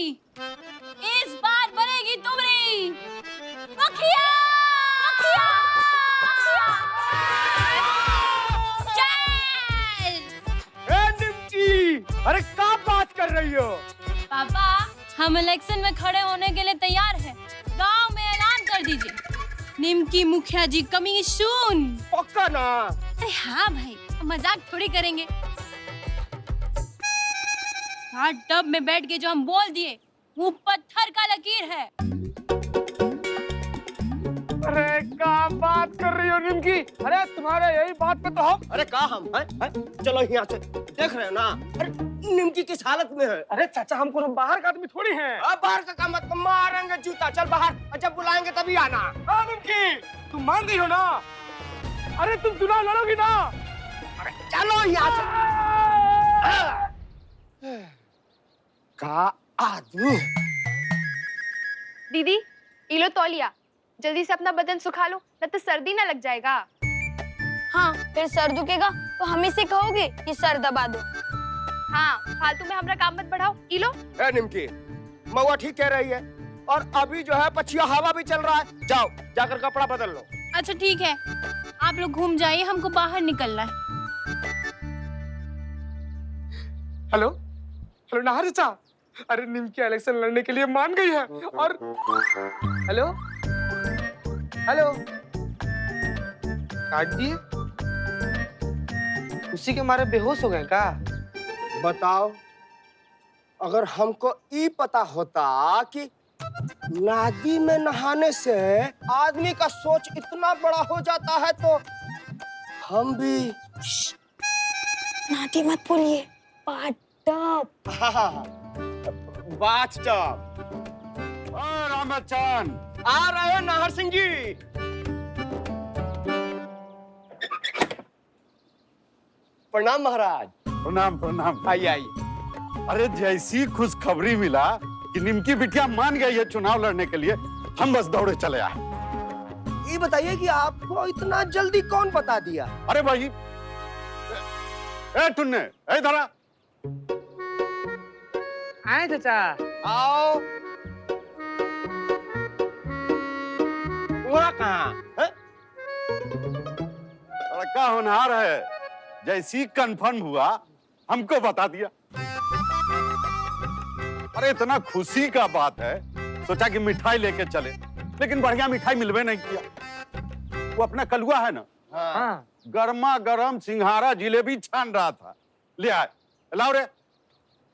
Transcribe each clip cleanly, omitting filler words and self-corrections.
इस बार बनेगी तुमरी मुखिया। निमकी, अरे क्या बात कर रही हो? पापा, हम इलेक्शन में खड़े होने के लिए तैयार हैं। गांव में ऐलान कर दीजिए, निमकी मुखिया जी कमिंग सून। पक्का ना? अरे हाँ भाई, मजाक थोड़ी करेंगे। हाँ, टब में बैठ के जो हम बोल दिए वो पत्थर का लकीर है। अरे क्या बात कर रही हो निमकी? अरे तुम्हारे यही बात पे तो हम। अरे कहा हम हैं? चलो यहाँ से, देख रहे हो ना? अरे निमकी किस हालत में है? अरे चाचा, हम कोनो बाहर का आदमी थोड़ी हैं। अब बाहर का काम मत, मारेंगे जूता। चल बाहर, और जब बुलाएंगे तभी आना। हाँ निमकी, तुम मान गई हो ना? अरे तुम चुनाव लड़ोगी ना? अरे चलो यहाँ से। का आदमी। दीदी, इलो तौलिया, जल्दी से अपना बदन सुखा लो, न तो सर्दी ना लग जाएगा। हाँ, फिर सर दुखेगा तो हम इसे कहोगे कि सर दबा दो। हाँ, फालतू में हमारा काम मत बढ़ाओ। इलो। ए निमकी, महुआ ठीक कह रही है, और अभी जो है पछिया हवा भी चल रहा है। जाओ, जाकर कपड़ा बदल लो। अच्छा ठीक है, आप लोग घूम जाइए, हमको बाहर निकलना है। हेलो हेलो नाहर चाचा, अरे निमकी इलेक्शन लड़ने के लिए मान गई है। और हेलो हेलो, काट दिए? उसी के मारे बेहोश हो गए का? बताओ, अगर हमको ये पता होता कि नदी में नहाने से आदमी का सोच इतना बड़ा हो जाता है तो हम भी। नाटी मत बोलिए, पाटप। बाथटब। रामचंद, आ रहे हो नाहर सिंह जी? प्रणाम महाराज। प्रणाम प्रणाम। आइए आइए। अरे जैसी खुशखबरी मिला कि निमकी बिटिया मान गई है चुनाव लड़ने के लिए, हम बस दौड़े चले आए। ये बताइए कि आपको इतना जल्दी कौन बता दिया? अरे भाई, ए टुन्ने, ए इधर आ। आए चाचा। आओ। पूरा कहाँ है? लड़का होनहार है, जैसी कंफर्म हुआ हमको बता दिया। अरे इतना खुशी का बात है, सोचा कि मिठाई लेके चले, लेकिन बढ़िया मिठाई मिलवे नहीं किया। वो अपना कलुआ है ना, हाँ, गर्मा गर्म सिंघारा जिलेबी छान रहा था, ले आए। लाओ रे,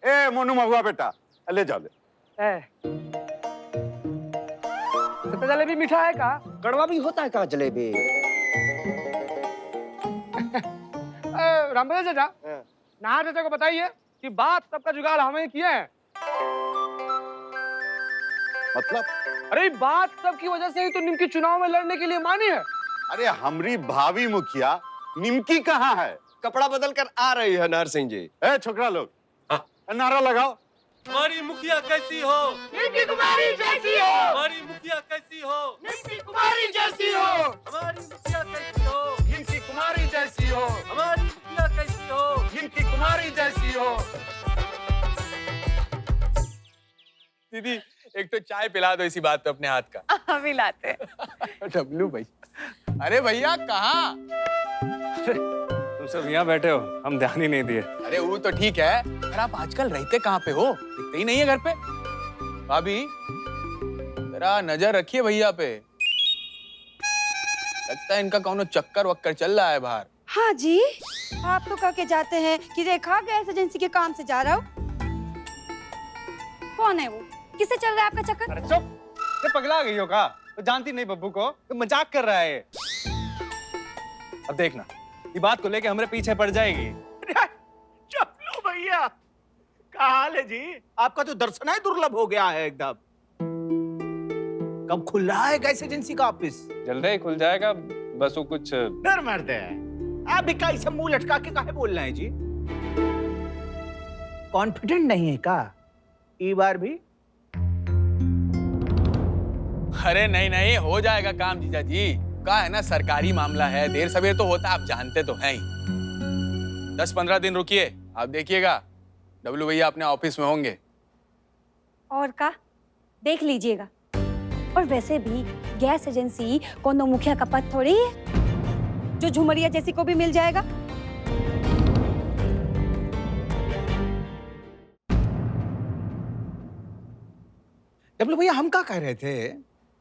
ए मोनू महुआ बेटा, ले जाओ ले। तो जलेबी मीठा है का? कड़वा भी होता है कहाँ जलेबी? रामबल चाचा, नाहर चाचा को बताइए कि बात सबका जुगाड़ हमें किए हैं। मतलब? अरे बात सबकी वजह से ही तो निमकी चुनाव में लड़ने के लिए मानी है। अरे हमरी भावी मुखिया निमकी कहाँ है? कपड़ा बदल कर आ रही है नाहर सिंह जी। ए छोकरा लोग, नारा लगाओ। हमारी मुखिया कैसी हो? निमकी कुमारी जैसी हो। हमारी मुखिया कैसी हो? निमकी कुमारी जैसी हो। हमारी मुखिया कैसी हो? निमकी कुमारी जैसी हो। हमारी मुखिया कैसी हो? निमकी कुमारी जैसी हो। दीदी, एक तो चाय पिला दो इसी बात पे अपने हाथ का। हम ही लाते हैं। डब्लू भाई। अरे भैया कहाँ? तुम सब यहाँ बैठे हो, हम ध्यान ही नहीं दिए। अरे वो तो ठीक है, पर आप आजकल रहते कहाँ पे हो? दिखते ही नहीं है घर पे। भाभी, जरा नजर रखिए भैया पे, लगता है इनका कौनो चक्कर वक्कर चल रहा है बाहर। हाँ जी, आप तो कह के जाते हैं कि रेखा गैस एजेंसी के काम से जा रहा हो। कौन है वो? किससे चल रहा है आपका चक्कर? अरे चुप, ये पगला गई हो का? तो जानती नहीं बब्बू को, तो मजाक कर रहा है। अब देखना, ये बात को लेके हमारे पीछे पड़ जाएगी। चलो भैया, क्या हाल है जी? आपका तो दर्शन ही दुर्लभ हो गया है एकदम। कब खुल रहा है गैस एजेंसी का ऑफिस? जल्दी ही खुल जाएगा, बस वो कुछ डर मरते हैं। आप भी कैसे मुंह लटका के काहे बोल रहे हैं जी? कॉन्फिडेंट नहीं है का? ई बार भी? अरे नहीं नहीं, हो जाएगा काम जीजा जी। का है ना, सरकारी मामला है, देर सवेर तो होता, आप जानते तो हैं ही। 10-15 दिन रुकिए, आप देखिएगा डब्लू भैया अपने ऑफिस में होंगे। और का देख लीजिएगा। और वैसे भी गैस एजेंसी कोनो मुखिया का पद थोड़ी है जो झुमरिया जैसी को भी मिल जाएगा। डब्लू भैया, हम क्या कह रहे थे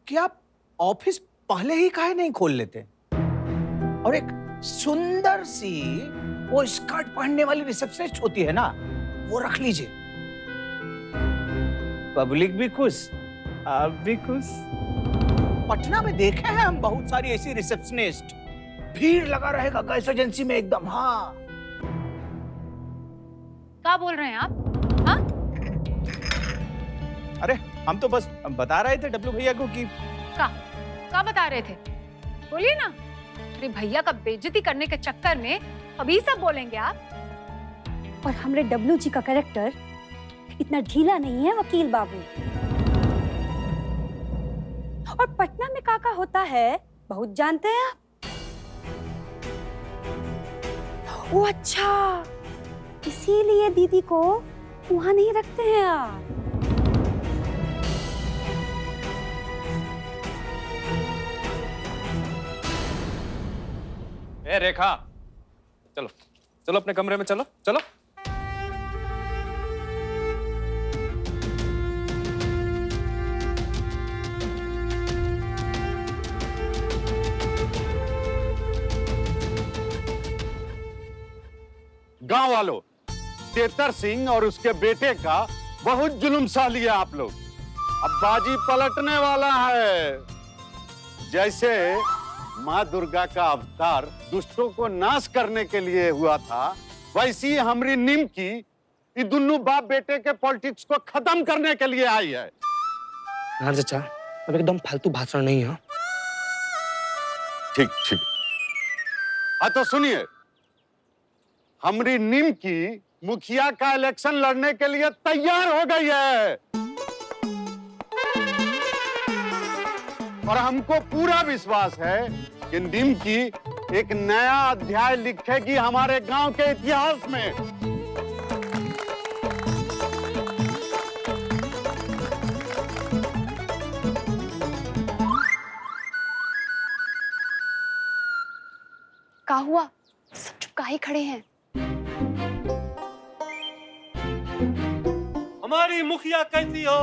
कि आप ऑफिस पहले ही काहे नहीं खोल लेते और एक सुंदर सी वो स्कर्ट पहनने वाली रिसेप्शनिस्ट होती है ना, वो रख लीजिए। पब्लिक भी खुश, आप भी खुश। पटना में देखे हैं हम बहुत सारी ऐसी रिसेप्शनिस्ट, भीड़ लगा रहेगा गैस एजेंसी में एकदम। हाँ, क्या बोल रहे हैं आप? अरे हम तो बस बता रहे थे डब्लू भैया को कि क्या बता रहे थे? बोलिए ना। अरे भैया का बेइज्जती करने के चक्कर में अभी सब बोलेंगे आप। और हमरे डब्लू जी का कैरेक्टर इतना ढीला नहीं है वकील बाबू। और पटना में काका होता है बहुत जानते हैं आप। ओ अच्छा, इसीलिए दीदी को वहां नहीं रखते हैं आप। ए रेखा, चलो चलो अपने कमरे में, चलो चलो। गांव वालों, तेतर सिंह और उसके बेटे का बहुत जुल्म सह लिया आप लोग। अब बाजी पलटने वाला है। जैसे माँ दुर्गा का अवतार दुष्टों को नाश करने के लिए हुआ था, वैसी हमारी निमकी ये दोनों बाप बेटे के पॉलिटिक्स को खत्म करने के लिए आई है। हाँ चाचा, अब एकदम फालतू भाषण नहीं है। ठीक ठीक। हाँ तो सुनिए, हमारी निमकी मुखिया का इलेक्शन लड़ने के लिए तैयार हो गई है और हमको पूरा विश्वास है कि निमकी एक नया अध्याय लिखेगी हमारे गांव के इतिहास में। क्या हुआ? सब चुप काहे खड़े हैं? हमारी मुखिया कैसी हो?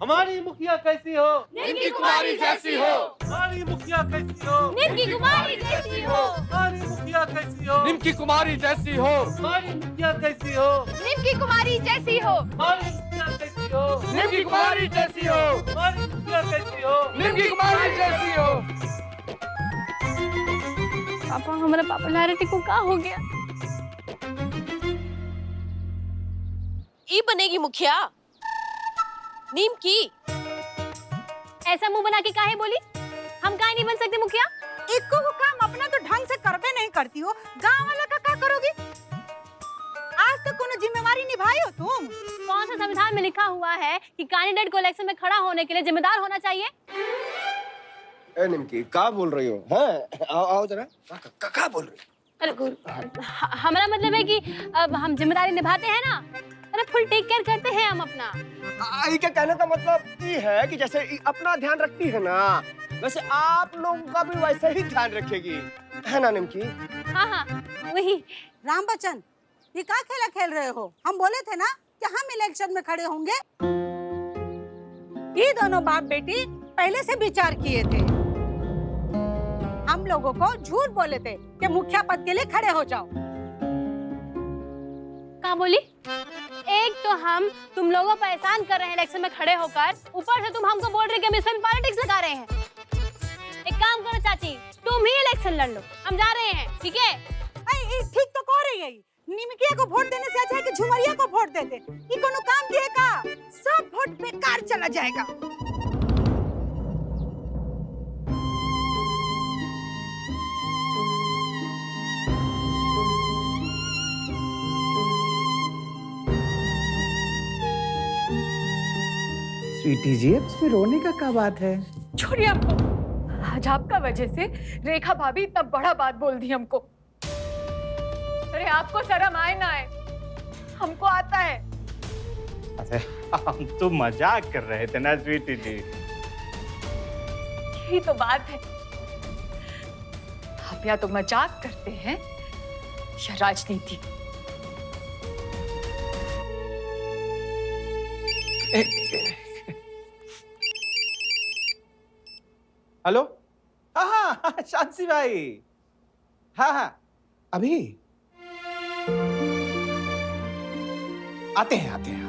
हमारी मुखिया कैसी हो? निमकी कुमारी जैसी हो। हमारी मुखिया कैसी हो? निमकी कुमारी जैसी हो। हमारी मुखिया कैसी हो? निमकी कुमारी जैसी हो। हमारी मुखिया कैसी हो? निमकी कुमारी जैसी हो। हमारी मुखिया कैसी हो? निमकी कुमारी जैसी हो। हमारी मुखिया कैसी हो? निमकी कुमारी जैसी हो। पापा, हमारा पॉपुलैरिटी को क्या हो गया? ई बनेगी मुखिया निमकी। ऐसा मुंह बना के काहे बोली? हम काहे नहीं बन सकते मुखिया? इक्को को काम अपना तो ढंग से करबे नहीं करती हो, गांव वाला का क्या करोगी? आज तक कोनो जिम्मेवारी निभाई हो तुम? कौन सा संविधान में लिखा हुआ है कि कैंडिडेट को इलेक्शन में खड़ा होने के लिए जिम्मेदार होना चाहिए? ए निमकी, क्या बोल रही हो? हैं? आओ जरा। क्या बोल रही हो? अरे हमारा मतलब है कि अब हम जिम्मेदारी निभाते हैं ना, अरे फुल टेक केयर करते हैं हम अपना। आई के कहने का मतलब ये है कि जैसे अपना ध्यान रखती है ना, वैसे आप लोगों का भी वैसे ही ध्यान रखेगी, है ना निमकी? हाँ हाँ वही। राम बच्चन, ये क्या खेला खेल रहे हो? हम बोले थे ना कि हम इलेक्शन में खड़े होंगे। ये दोनों बाप बेटी पहले से विचार किए थे। हम लोगों को झूठ बोले थे कि मुखिया पद के लिए खड़े हो जाओ। क्या बोली? एक तो हम तुम लोगों पर एहसान कर रहे हैं इलेक्शन में खड़े होकर, ऊपर से तुम हमको बोल रहे कि हम इसमें पॉलिटिक्स लगा रहे हैं। एक काम करो चाची, तुम ही इलेक्शन लड़ लो, हम जा रहे हैं, ठीक है? ठीक तो कह रही है। निमकिया को वोट देने से अच्छा है कि झुमरिया को वोट दे दे। ये कोनो काम दिए का? सब वोट बेकार चला जाएगा। स्वीटी जी, अब इसमें रोने का क्या बात है? छोड़िए हमको। आज आपका वजह से रेखा भाभी इतना बड़ा बात बोल दी हमको। अरे आपको शर्म आए ना आए, हमको आता है। अरे हम तो मजाक कर रहे थे ना स्वीटी जी। यही तो बात है, आप या तो मजाक करते हैं या राजनीति। हेलो। हाँ हाँ शांति भाई। हाँ हाँ अभी आते हैं।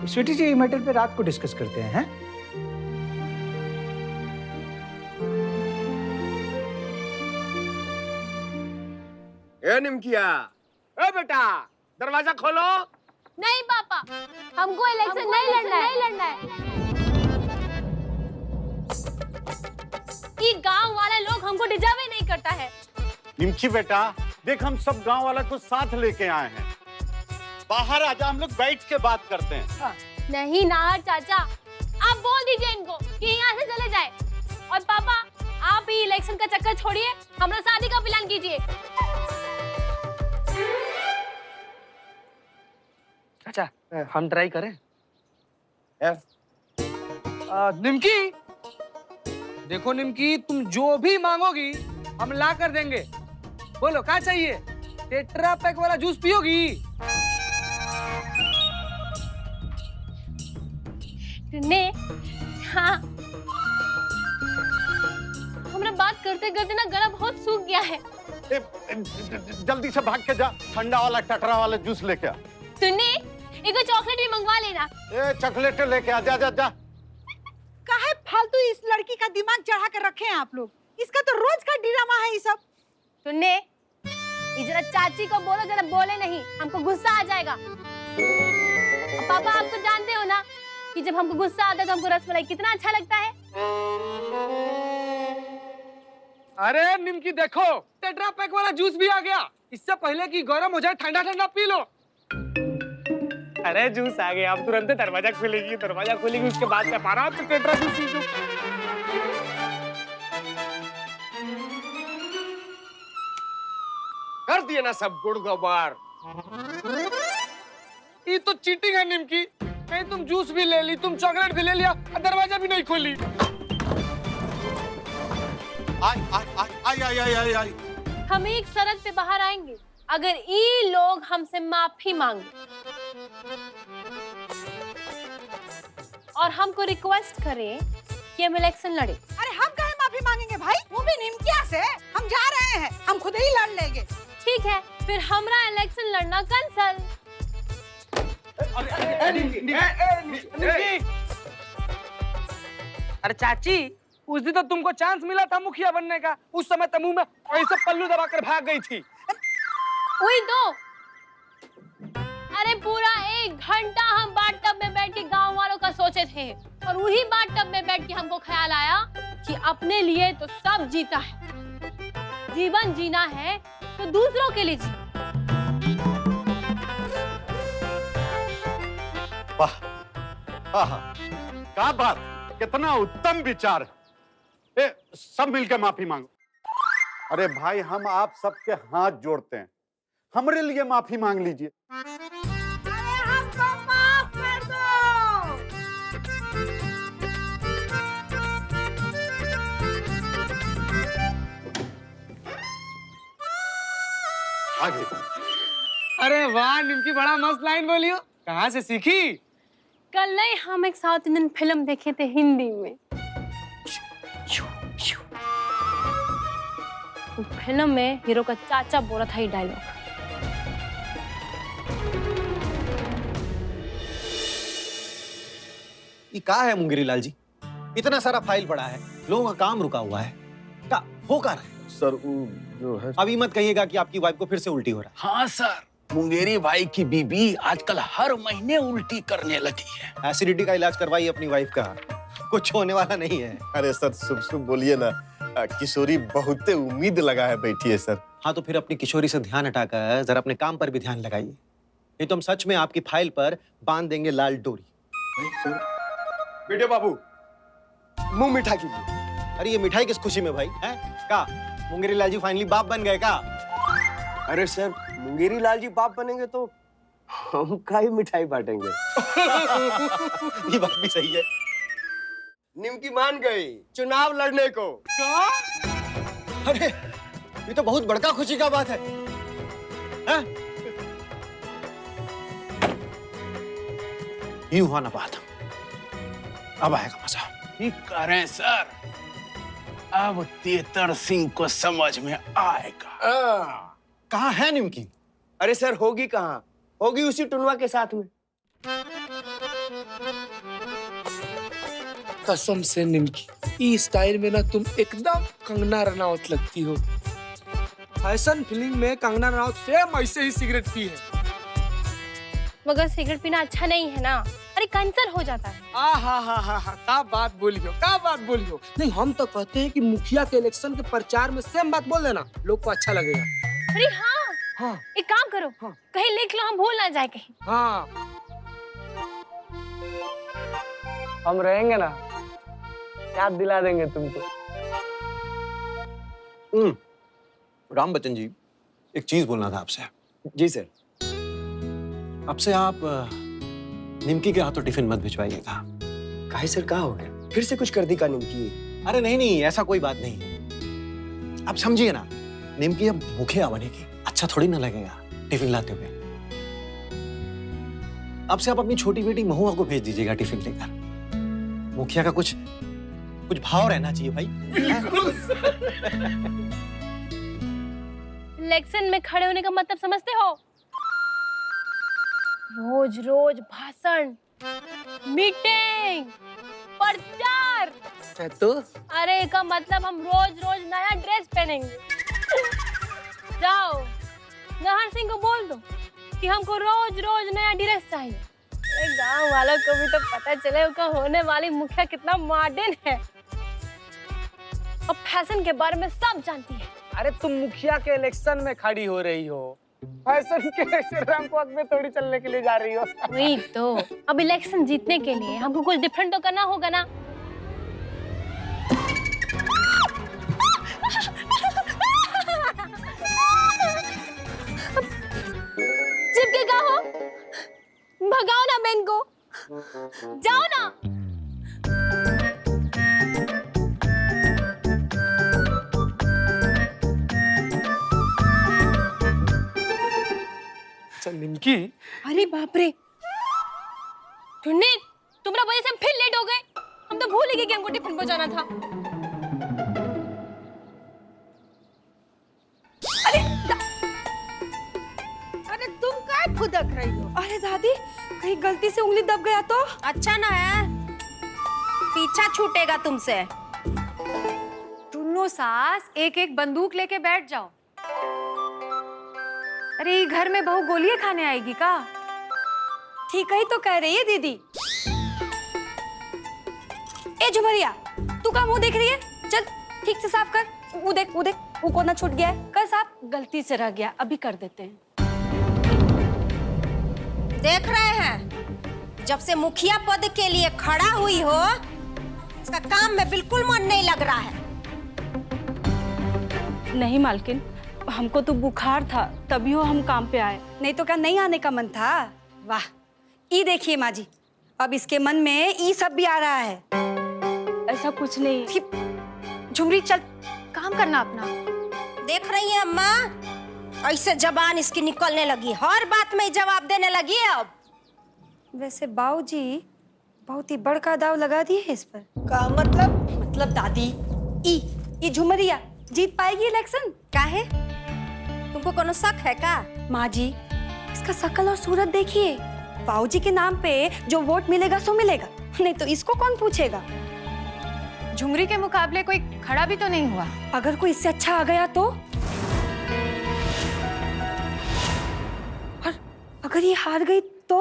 स्वीटी जी मैटर पे रात को डिस्कस करते हैं, हैं? ए निमकिया, ए बेटा दरवाजा खोलो। नहीं पापा, हमको इलेक्शन नहीं लड़ना है। ये गांव वाले लोग हमको डिजर्व ही नहीं करता है। निमकी बेटा देख, हम सब गांव वाला को साथ लेके आए हैं। बाहर आजा, हम लोग बैठ के बात करते हैं। नहीं नाहर चाचा, आप बोल दीजिए इनको कि यहाँ से चले जाए। और पापा आप ही इलेक्शन का चक्कर छोड़िए, हमरा शादी का प्लान कीजिए। अच्छा हम ट्राई करें। निमकी देखो निमकी, तुम जो भी मांगोगी हम ला कर देंगे। बोलो क्या चाहिए? टेट्रा पैक वाला जूस पियोगी? ने हाँ, हमरा बात करते करते ना गला बहुत सूख गया है। जल्दी से भाग के जा, ठंडा वाला टटरा वाला जूस लेके आ। तुन्ने एक चॉकलेट भी मंगवा लेना। चॉकलेट लेके आ, जा जा जा। काहे फालतू इस लड़की का दिमाग चढ़ा कर रखे हैं आप लोग? इसका तो रोज का ड्रामा है ये सब। तुन्ने ये जरा चाची को बोलो, जरा बोले नहीं, हमको गुस्सा आ जाएगा। पापा आप तो जानते हो ना कि जब हमको गुस्सा आता है तो हमको रसमलाई कितना अच्छा लगता है। अरे निमकी देखो, टेट्रा पैक वाला जूस भी आ गया। इससे पहले कि गरम हो जाए ठंडा ठंडा पी लो। अरे जूस आ गया, अब तुरंत दरवाजा खुलेगी, उसके बाद से आराम से टेट्रा जूस पी लो। कर दिए ना सब गुड़ गोबर। ये तो चीटिंग है निमकी। कहीं तुम जूस भी ले ली, तुम चॉकलेट भी ले लिया और दरवाजा भी नहीं खोली। आई। हम एक शर्त पे बाहर आएंगे, अगर ये लोग हमसे माफी मांगे और हमको रिक्वेस्ट करें कि हम इलेक्शन लड़े। अरे हम काहे माफी मांगेंगे भाई? वो भी निमकिया से। हम जा रहे हैं, हम खुद ही लड़ लेंगे। ठीक है, फिर हमरा इलेक्शन लड़ना कैंसल। अरे चाची, उस दिन तो तुमको चांस मिला था मुखिया बनने का, उस समय तो मुंह में ऐसे पल्लू दबाकर भाग गई थी। वही तो। अरे पूरा 1 घंटा हम बाथटब में बैठ के गांव वालों का सोचे थे, और वही बाथटब में बैठ के हमको ख्याल आया कि अपने लिए तो सब जीता है, जीवन जीना है तो दूसरों के लिए जी। वाह, क्या बात, कितना उत्तम विचार है। सब मिलकर माफी मांगो। अरे भाई, हम आप सबके हाथ जोड़ते हैं, हमरे लिए माफी मांग लीजिए। अरे हमको माफ कर दो। आगे। अरे वाह निमकी, बड़ा मस्त लाइन बोली हो। कहाँ से सीखी? कल नहीं हम एक साउथ इंडियन फिल्म देखे थे हिंदी में। फिल्म में हीरो का चाचा बोला था ये डायलॉग। ये क्या है मुंगेरी लाल जी? इतना सारा फाइल पड़ा है, लोगों का काम रुका हुआ है, क्या हो कर रहा है? सर जो है, अभी मत कहिएगा कि आपकी वाइफ को फिर से उल्टी हो रहा है। हाँ सर, मुंगेरी भाई की बीबी आजकल हर महीने उल्टी करने लगी है। एसिडिटी का इलाज करवाइए अपनी वाइफ का, कुछ होने वाला नहीं है। अरे सर शुभ शुभ बोलिए ना। किशोरी बहुत उम्मीद लगा है बैठी है सर। हाँ तो फिर अपनी किशोरी से ध्यान हटाकर जरा अपने काम पर भी ध्यान लगाइए, नहीं तो हम सच में आपकी फाइल पर बांध देंगे लाल डोरी। बेटे बाबू मुंह मीठा कीजिए। अरे ये मिठाई किस खुशी में भाई? हैं? का मुंगेरी लाल जी फाइनली बाप बन गए का? अरे सर, मुंगेरी लाल जी बाप बनेंगे तो हम काहे मिठाई बांटेंगे। ये बात भी सही है। निमकी मान गई चुनाव लड़ने को। अरे ये तो बहुत बड़का खुशी का बात है। ये हुआ ना बात, अब आएगा मजा। ठीक कह रहे हैं सर, अब तेतर सिंह को समझ में आएगा। कहाँ है निमकी? अरे सर, होगी कहाँ, होगी उसी टुनवा के साथ में। कसम से निमकी, इस स्टाइल में ना तुम एकदम कंगना रनावत लगती हो। फैशन फिल्म में कंगना रनावत सेम ऐसे ही सिगरेट पी है। मगर सिगरेट पीना अच्छा नहीं है ना, अरे कैंसर हो जाता है। हा, क्या बात बोलियो, क्या बात बोलियो। नहीं, हम तो कहते हैं कि मुखिया के इलेक्शन के प्रचार में सेम बात बोल देना, लोग को अच्छा लगेगा। अरे हाँ, हाँ, एक काम करो, हाँ। कहीं लिख लो, हम भूल ना जाए कहीं। हाँ, हम रहेंगे ना, याद दिला देंगे तुमको। राम बच्चन जी, एक चीज बोलना था आपसे। जी सर। अब से आप निमकी के हाथों टिफिन मत भिजवाइएगा। काहे सर, क्या हो गया? फिर से कुछ कर दी का निमकी? अरे नहीं, ऐसा कोई बात नहीं। आप समझिए ना, निमकी अब मुखिया बनेगी, अच्छा थोड़ी ना लगेगा टिफिन लाते हुए। अब से आप अपनी छोटी बेटी महुआ को भेज दीजिएगा टिफिन लेकर। मुखिया का कुछ भाव रहना चाहिए भाई। इलेक्शन में खड़े होने का मतलब समझते हो? रोज रोज भाषण, मीटिंग, प्रचार। तो अरे का मतलब हम रोज रोज नया ड्रेस पहनेंगे। जाओ नहर सिंह को बोल दो कि हमको रोज रोज नया ड्रेस चाहिए। गांव वालों को भी तो पता चले उसका होने वाली मुखिया कितना मॉडर्न है और फैशन के बारे में सब जानती है। अरे तुम मुखिया के इलेक्शन में खड़ी हो रही हो, फैशन के रैंप में थोड़ी चलने के लिए जा रही हो। वही तो, अब इलेक्शन जीतने के लिए हमको कुछ डिफरेंट तो करना होगा ना। चिपके का हो, भगाओ ना बेन को, जाओ ना। निमकी, अरे बाप रे, टुन्नी, तुम्हारा वजह से हम फिर लेट हो गए। हम तो भूल ही गए कि हमको टिफिन पहुंचाना था। अरे तुम काय फुदक रही हो? अरे दादी, कहीं गलती से उंगली दब गया तो? अच्छा ना है, पीछा छूटेगा तुमसे। दोनों सास एक एक बंदूक लेके बैठ जाओ। अरे ये घर में बहू गोलियां खाने आएगी का? ठीक ही तो कह रही है दीदी। ए झुमरिया, तू का मुंह देख रही है? चल ठीक से साफ कर। वो देख, वो कोना छूट गया है, कर साफ। गलती से रह गया, अभी कर देते हैं। देख रहे हैं, जब से मुखिया पद के लिए खड़ा हुई हो, इसका काम में बिल्कुल मन नहीं लग रहा है। नहीं मालकिन, हमको तो बुखार था, तभी हम काम पे आए, नहीं तो क्या नहीं आने का मन था? वाह, ये देखिए माँ जी, अब इसके मन में ये सब भी आ रहा है। ऐसा कुछ नहीं। झुमरी चल, काम करना अपना। देख रही है अम्मा, ऐसे जबान इसकी निकलने लगी, हर बात में जवाब देने लगी है अब। वैसे बाऊजी बहुत ही बड़का दाव लगा दिए है इस पर। का मतलब? मतलब दादी, ये झुमरिया जीत पाएगी इलेक्शन? काहे? तुमको कोनो शक है का? माँ जी, इसका शकल और सूरत देखिए। बाऊजी के नाम पे जो वोट मिलेगा सो मिलेगा, नहीं तो इसको कौन पूछेगा? झुमरी के मुकाबले कोई खड़ा भी तो नहीं हुआ। अगर कोई इससे अच्छा आ गया तो? और अगर ये हार गई तो?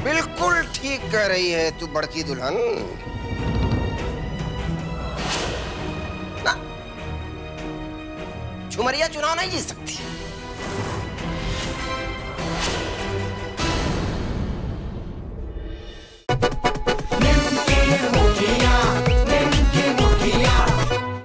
बिल्कुल ठीक कह रही है तू बड़की दुल्हन। झुमरिया चुनाव नहीं जीत सकती।